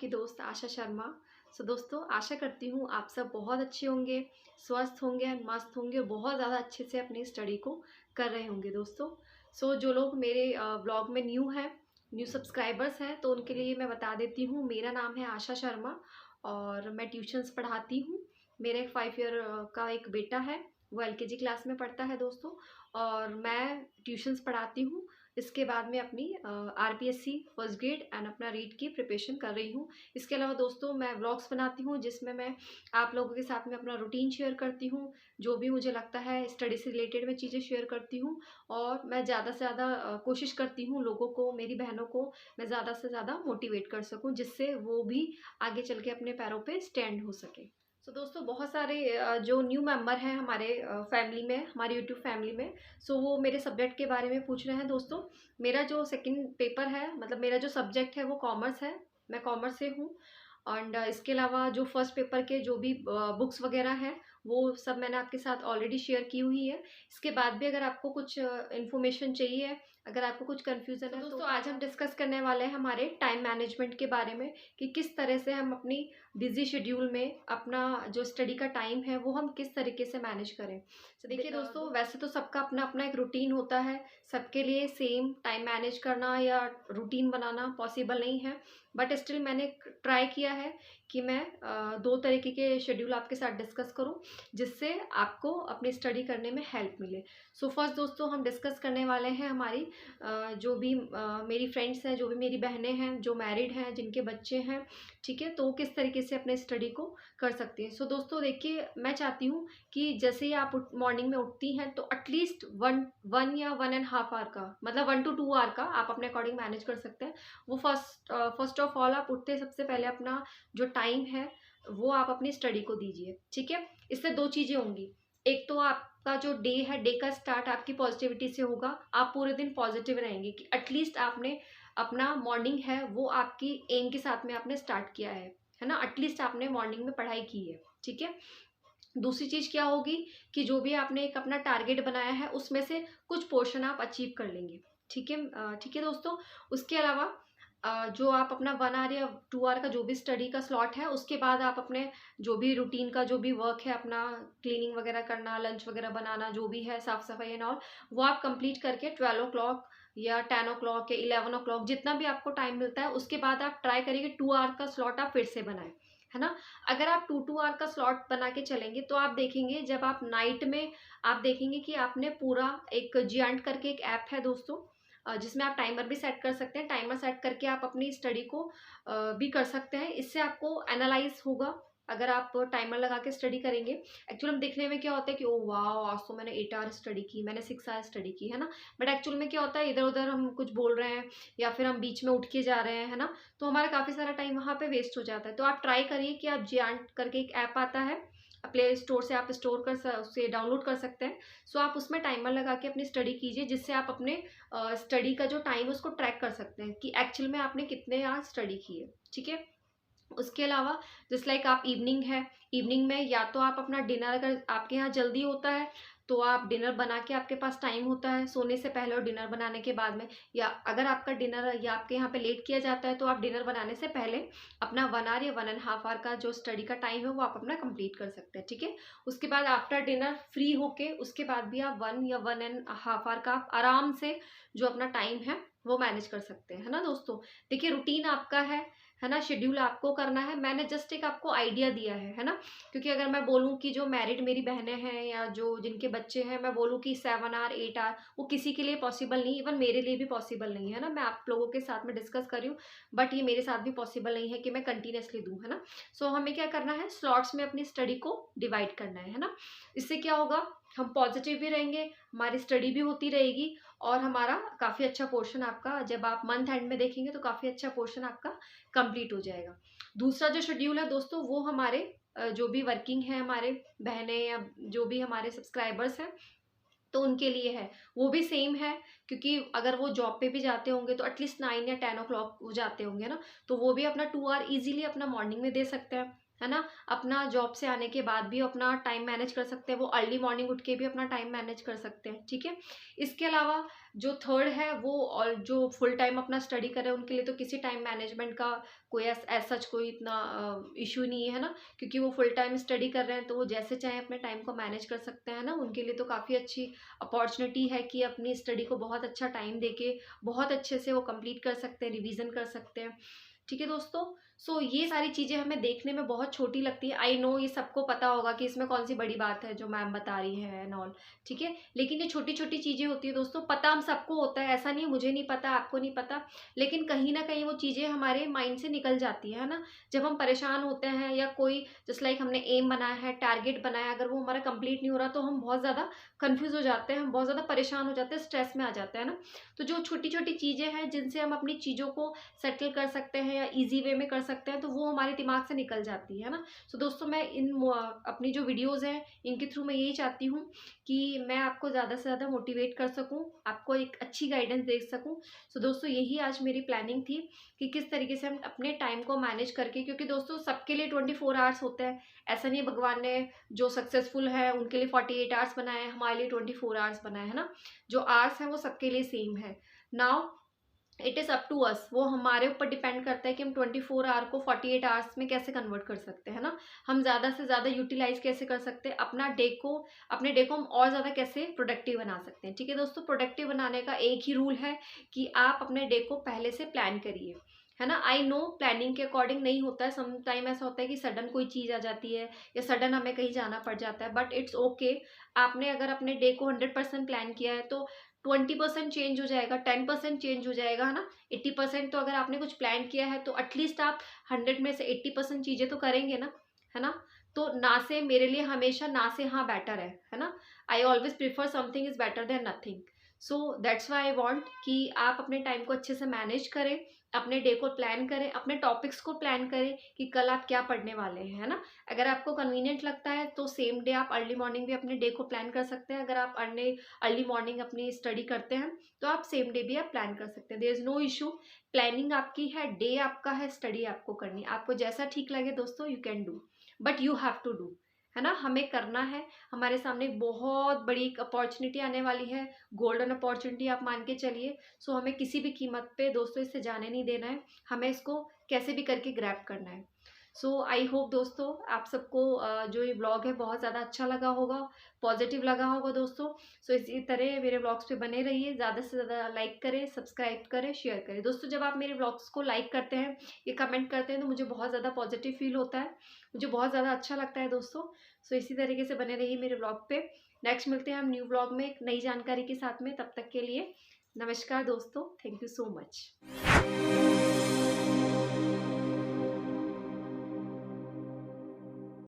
आपकी दोस्त आशा शर्मा। दोस्तों, आशा करती हूँ आप सब बहुत अच्छे होंगे, स्वस्थ होंगे एंड मस्त होंगे, बहुत ज़्यादा अच्छे से अपनी स्टडी को कर रहे होंगे दोस्तों। जो लोग मेरे ब्लॉग में न्यू हैं, न्यू सब्सक्राइबर्स हैं, तो उनके लिए मैं बता देती हूँ, मेरा नाम है आशा शर्मा और मैं ट्यूशन्स पढ़ाती हूँ। मेरा एक 5 ईयर का एक बेटा है, वो एलकेजी क्लास में पढ़ता है दोस्तों, और मैं ट्यूशन्स पढ़ाती हूँ। इसके बाद में अपनी आरपीएससी फर्स्ट ग्रेड एंड अपना रीट की प्रिपरेशन कर रही हूँ। इसके अलावा दोस्तों मैं व्लॉग्स बनाती हूँ, जिसमें मैं आप लोगों के साथ में अपना रूटीन शेयर करती हूँ, जो भी मुझे लगता है स्टडी से रिलेटेड मैं चीज़ें शेयर करती हूँ। और मैं ज़्यादा से ज़्यादा कोशिश करती हूँ लोगों को, मेरी बहनों को मैं ज़्यादा से ज़्यादा मोटिवेट कर सकूँ, जिससे वो भी आगे चल के अपने पैरों पे स्टैंड हो सके। दोस्तों, बहुत सारे जो न्यू मेंबर हैं हमारे फैमिली में, हमारी यूट्यूब फैमिली में, वो मेरे सब्जेक्ट के बारे में पूछ रहे हैं दोस्तों। मेरा जो सेकंड पेपर है, मतलब मेरा जो सब्जेक्ट है वो कॉमर्स है, मैं कॉमर्स से हूँ। एंड इसके अलावा जो फर्स्ट पेपर के जो भी बुक्स वगैरह हैं, वो सब मैंने आपके साथ ऑलरेडी शेयर की हुई है। इसके बाद भी अगर आपको कुछ इन्फॉर्मेशन चाहिए, अगर आपको कुछ कन्फ्यूज़न है, तो दोस्तों आज हम डिस्कस करने वाले हैं हमारे टाइम मैनेजमेंट के बारे में, कि किस तरह से हम अपनी बिजी शेड्यूल में अपना जो स्टडी का टाइम है वो हम किस तरीके से मैनेज करें। देखिए दोस्तों, वैसे तो सबका अपना अपना एक रूटीन होता है, सबके लिए सेम टाइम मैनेज करना या रूटीन बनाना पॉसिबल नहीं है, बट स्टिल मैंने ट्राई किया है कि मैं 2 तरीके के शेड्यूल आपके साथ डिस्कस करूं, जिससे आपको अपनी स्टडी करने में हेल्प मिले। फर्स्ट दोस्तों हम डिस्कस करने वाले हैं हमारी जो भी मेरी फ्रेंड्स हैं, जो भी मेरी बहनें हैं, जो मैरिड हैं, जिनके बच्चे हैं, ठीक है, तो वो किस तरीके से अपने स्टडी को कर सकती हैं। दोस्तों देखिए, मैं चाहती हूँ कि जैसे ही आप मॉर्निंग में उठती हैं, तो एटलीस्ट वन या 1.5 आवर का, मतलब 1 to 2 आवर का आप अपने अकॉर्डिंग मैनेज कर सकते हैं। वो फर्स्ट ऑफ ऑल आप उठते सबसे पहले अपना जो टाइम है वो आप अपनी स्टडी को दीजिए, ठीक है। इससे 2 चीज़ें होंगी, एक तो आपका जो डे है, डे का स्टार्ट आपकी पॉजिटिविटी से होगा, आप पूरे दिन पॉजिटिव रहेंगे कि एटलीस्ट आपने अपना मॉर्निंग है वो आपकी एम के साथ में आपने स्टार्ट किया है ना, एटलीस्ट आपने मॉर्निंग में पढ़ाई की है, ठीक है। दूसरी चीज़ क्या होगी कि जो भी आपने एक अपना टारगेट बनाया है उसमें से कुछ पोर्शन आप अचीव कर लेंगे, ठीक है। ठीक है दोस्तों, उसके अलावा जो आप अपना 1 आवर या 2 आवर का जो भी स्टडी का स्लॉट है, उसके बाद आप अपने जो भी रूटीन का जो भी वर्क है, अपना क्लीनिंग वगैरह करना, लंच वगैरह बनाना, जो भी है साफ़ सफाई एंड ऑल, वो आप कंप्लीट करके 12 o'clock या 10 o'clock या 11 o'clock जितना भी आपको टाइम मिलता है, उसके बाद आप ट्राई करिए कि 2 आवर का स्लॉट आप फिर से बनाएं, है ना। अगर आप 2 आवर का स्लॉट बना के चलेंगे, तो आप देखेंगे जब आप नाइट में आप देखेंगे कि आपने पूरा एक जियांट करके एक ऐप है दोस्तों, जिसमें आप टाइमर भी सेट कर सकते हैं। टाइमर सेट करके आप अपनी स्टडी को भी कर सकते हैं। इससे आपको एनालाइज होगा, अगर आप टाइमर लगा के स्टडी करेंगे। एक्चुअल में देखने में क्या होता है कि ओ वाह, आज तो मैंने 8 आवर स्टडी की, मैंने 6 आवर स्टडी की, है ना। बट एक्चुअल में क्या होता है, इधर उधर हम कुछ बोल रहे हैं या फिर हम बीच में उठ के जा रहे हैं, है ना, तो हमारा काफ़ी सारा टाइम वहाँ पे वेस्ट हो जाता है। तो आप ट्राई करिए कि आप जियांट करके एक ऐप आता है, प्ले स्टोर से आप उसे डाउनलोड कर सकते हैं। आप उसमें टाइमर लगा के अपनी स्टडी कीजिए, जिससे आप अपने स्टडी का जो टाइम है उसको ट्रैक कर सकते हैं कि एक्चुअल में आपने कितने आवर स्टडी की है, ठीक है। उसके अलावा जस्ट लाइक आप इवनिंग है, इवनिंग में या तो आप अपना डिनर, अगर आपके यहाँ जल्दी होता है तो आप डिनर बना के, आपके पास टाइम होता है सोने से पहले और डिनर बनाने के बाद में, या अगर आपका डिनर या आपके यहाँ पे लेट किया जाता है, तो आप डिनर बनाने से पहले अपना 1 आवर या 1.5 आवर का जो स्टडी का टाइम है वो आप अपना कंप्लीट कर सकते हैं, ठीक है। उसके बाद आफ्टर डिनर फ्री होके उसके बाद भी आप 1 या 1.5 आवर का आप आराम से जो अपना टाइम है वो मैनेज कर सकते हैं, है ना दोस्तों। देखिए, रूटीन आपका है ना, शेड्यूल आपको करना है। मैंने जस्ट एक आपको आइडिया दिया है ना, क्योंकि अगर मैं बोलूँ कि जो मैरिड मेरी बहनें हैं या जो जिनके बच्चे हैं, मैं बोलूँ कि 7 आवर 8 आवर, वो किसी के लिए पॉसिबल नहीं, इवन मेरे लिए भी पॉसिबल नहीं है ना। मैं आप लोगों के साथ में डिस्कस कर रही हूँ, बट ये मेरे साथ भी पॉसिबल नहीं है कि मैं कंटिन्यूसली दूँ, है ना। हमें क्या करना है, स्लॉट्स में अपनी स्टडी को डिवाइड करना है ना। इससे क्या होगा, हम पॉजिटिव भी रहेंगे, हमारी स्टडी भी होती रहेगी, और हमारा काफ़ी अच्छा पोर्शन आपका, जब आप मंथ एंड में देखेंगे तो काफ़ी अच्छा पोर्शन आपका कंप्लीट हो जाएगा। दूसरा जो शेड्यूल है दोस्तों, वो हमारे जो भी वर्किंग है, हमारे बहनें या जो भी हमारे सब्सक्राइबर्स हैं, तो उनके लिए है, वो भी सेम है, क्योंकि अगर वो जॉब पे भी जाते होंगे तो एटलीस्ट 9 या 10 o'clock वो जाते होंगे ना, तो वो भी अपना 2 आवर ईजिली अपना मॉर्निंग में दे सकते हैं, है ना? अपना जॉब से आने के बाद भी अपना टाइम मैनेज कर सकते हैं, वो अर्ली मॉर्निंग उठ के भी अपना टाइम मैनेज कर सकते हैं, ठीक है? इसके अलावा जो थर्ड है वो, और जो फुल टाइम अपना स्टडी कर रहे हैं उनके लिए तो किसी टाइम मैनेजमेंट का कोई एज़ सच कोई इतना इश्यू नहीं है ना, क्योंकि वो फुल टाइम स्टडी कर रहे हैं तो वो जैसे चाहें अपने टाइम को मैनेज कर सकते हैं ना। उनके लिए तो काफ़ी अच्छी अपॉर्चुनिटी है कि अपनी स्टडी को बहुत अच्छा टाइम देके बहुत अच्छे से वो कंप्लीट कर सकते हैं, रिवीजन कर सकते हैं, ठीक है दोस्तों। सो ये सारी चीज़ें हमें देखने में बहुत छोटी लगती है, आई नो ये सबको पता होगा कि इसमें कौन सी बड़ी बात है जो मैम बता रही है एंड ऑल, ठीक है। लेकिन ये छोटी छोटी चीज़ें होती है दोस्तों, पता हम सबको होता है, ऐसा नहीं मुझे नहीं पता आपको नहीं पता, लेकिन कहीं ना कहीं वो चीज़ें हमारे माइंड से निकल जाती है ना। जब हम परेशान होते हैं या कोई जस्ट लाइक हमने एम बनाया है, टारगेट बनाया है, अगर वो हमारा कंप्लीट नहीं हो रहा तो हम बहुत ज़्यादा कन्फ्यूज़ हो जाते हैं, हम बहुत ज़्यादा परेशान हो जाते हैं, स्ट्रेस में आ जाते हैं ना। तो जो छोटी छोटी चीज़ें हैं जिनसे हम अपनी चीज़ों को सेटल कर सकते हैं या ईजी वे में कर सकते हैं तो वो हमारे दिमाग से निकल जाती है ना। सो दोस्तों मैं अपनी जो वीडियोज़ हैं इनके थ्रू मैं यही चाहती हूँ कि मैं आपको ज़्यादा से ज़्यादा मोटिवेट कर सकूँ, आपको एक अच्छी गाइडेंस दे सकूँ। सो दोस्तों यही आज मेरी प्लानिंग थी कि किस तरीके से हम अपने टाइम को मैनेज करके, क्योंकि दोस्तों सबके लिए 24 आवर्स होते हैं, ऐसा नहीं भगवान ने जो सक्सेसफुल है उनके लिए 48 आवर्स बनाए, हमारे लिए 24 आवर्स बनाए, है ना। जो आवर्स हैं वो सबके लिए सेम है। Now it is up to us, वो हमारे ऊपर डिपेंड करता है कि हम 24 आवर को 48 आवर्स में कैसे कन्वर्ट कर सकते हैं ना। हम ज़्यादा से ज़्यादा यूटिलाइज कैसे कर सकते हैं अपने डे को हम और ज़्यादा कैसे प्रोडक्टिव बना सकते हैं, ठीक है दोस्तों। प्रोडक्टिव बनाने का एक ही रूल है कि आप अपने डे को पहले से प्लान करिए, है ना। आई नो प्लानिंग के अकॉर्डिंग नहीं होता है, सम टाइम ऐसा होता है कि सडन कोई चीज़ आ जाती है या सडन हमें कहीं जाना पड़ जाता है, बट इट्स ओके। आपने अगर अपने डे को 100% प्लान किया है तो 20% चेंज हो जाएगा, 10% चेंज हो जाएगा, है ना। 80% तो अगर आपने कुछ प्लान किया है तो एटलीस्ट आप 100 में से 80% चीज़ें तो करेंगे ना, है ना। तो ना से मेरे लिए हमेशा ना से हाँ बेटर है ना। I always prefer something is better than nothing. So that's why I want कि आप अपने टाइम को अच्छे से मैनेज करें, अपने डे को प्लान करें, अपने टॉपिक्स को प्लान करें कि कल आप क्या पढ़ने वाले हैं, है ना। अगर आपको कन्वीनियंट लगता है तो सेम डे आप अर्ली मॉर्निंग भी अपने डे को प्लान कर सकते हैं। अगर आप अर्ली मॉर्निंग अपनी स्टडी करते हैं तो आप सेम डे भी आप प्लान कर सकते हैं, there is no issue. Planning आपकी है, डे आपका है, स्टडी आपको करनी, आपको जैसा ठीक लगे दोस्तों you can do, but you have to do, है ना। हमें करना है, हमारे सामने एक बहुत बड़ी एक अपॉर्चुनिटी आने वाली है, गोल्डन अपॉर्चुनिटी आप मान के चलिए। सो हमें किसी भी कीमत पे दोस्तों इससे जाने नहीं देना है, हमें इसको कैसे भी करके ग्रैब करना है। सो आई होप दोस्तों आप सबको जो ये ब्लॉग है बहुत ज़्यादा अच्छा लगा होगा, पॉजिटिव लगा होगा दोस्तों। सो इसी तरह मेरे ब्लॉग्स पे बने रहिए, ज़्यादा से ज़्यादा लाइक करें, सब्सक्राइब करें, शेयर करें दोस्तों। जब आप मेरे ब्लॉग्स को लाइक करते हैं या कमेंट करते हैं तो मुझे बहुत ज़्यादा पॉजिटिव फील होता है, मुझे बहुत ज़्यादा अच्छा लगता है दोस्तों। सो इसी तरीके से बने रहिए मेरे ब्लॉग पे। नेक्स्ट मिलते हैं हम न्यू ब्लॉग में एक नई जानकारी के साथ में, तब तक के लिए नमस्कार दोस्तों, थैंक यू सो मच।